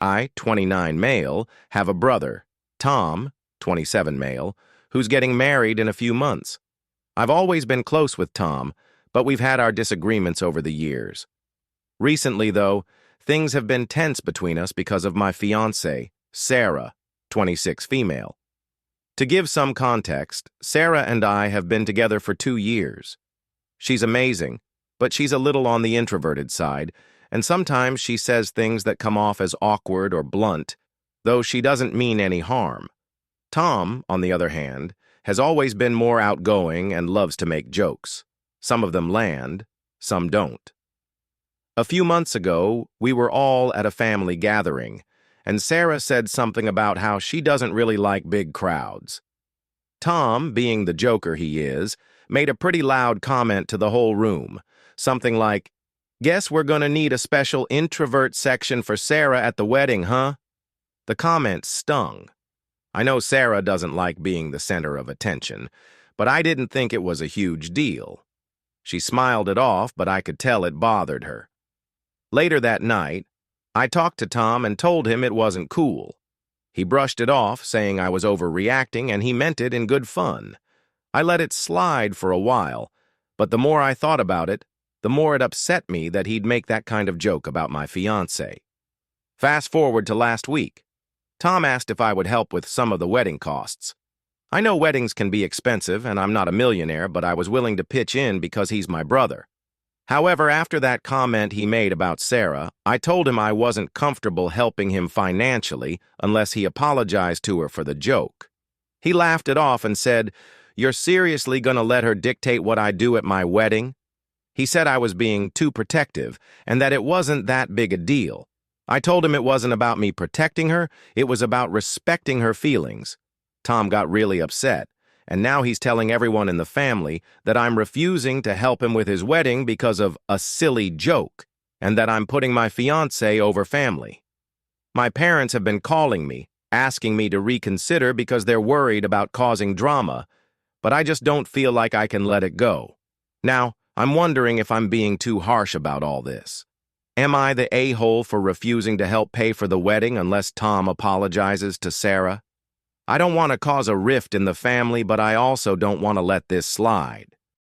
I, 29 male, have a brother, Tom, 27 male, who's getting married in a few months. I've always been close with Tom, but we've had our disagreements over the years. Recently, though, things have been tense between us because of my fiancée, Sarah, 26 female. To give some context, Sarah and I have been together for 2 years. She's amazing, but she's a little on the introverted side, and sometimes she says things that come off as awkward or blunt, though she doesn't mean any harm. Tom, on the other hand, has always been more outgoing and loves to make jokes. Some of them land, some don't. A few months ago, we were all at a family gathering, and Sarah said something about how she doesn't really like big crowds. Tom, being the joker he is, made a pretty loud comment to the whole room, something like, "Guess we're gonna need a special introvert section for Sarah at the wedding, huh?" The comment stung. I know Sarah doesn't like being the center of attention, but I didn't think it was a huge deal. She smiled it off, but I could tell it bothered her. Later that night, I talked to Tom and told him it wasn't cool. He brushed it off, saying I was overreacting, and he meant it in good fun. I let it slide for a while, but the more I thought about it, the more it upset me that he'd make that kind of joke about my fiancée. Fast forward to last week. Tom asked if I would help with some of the wedding costs. I know weddings can be expensive, and I'm not a millionaire, but I was willing to pitch in because he's my brother. However, after that comment he made about Sarah, I told him I wasn't comfortable helping him financially unless he apologized to her for the joke. He laughed it off and said, "You're seriously gonna let her dictate what I do at my wedding?" He said I was being too protective and that it wasn't that big a deal. I told him it wasn't about me protecting her, it was about respecting her feelings. Tom got really upset, and now he's telling everyone in the family that I'm refusing to help him with his wedding because of a silly joke, and that I'm putting my fiancé over family. My parents have been calling me, asking me to reconsider because they're worried about causing drama, but I just don't feel like I can let it go. Now, I'm wondering if I'm being too harsh about all this. Am I the a-hole for refusing to help pay for the wedding unless Tom apologizes to Sarah? I don't want to cause a rift in the family, but I also don't want to let this slide.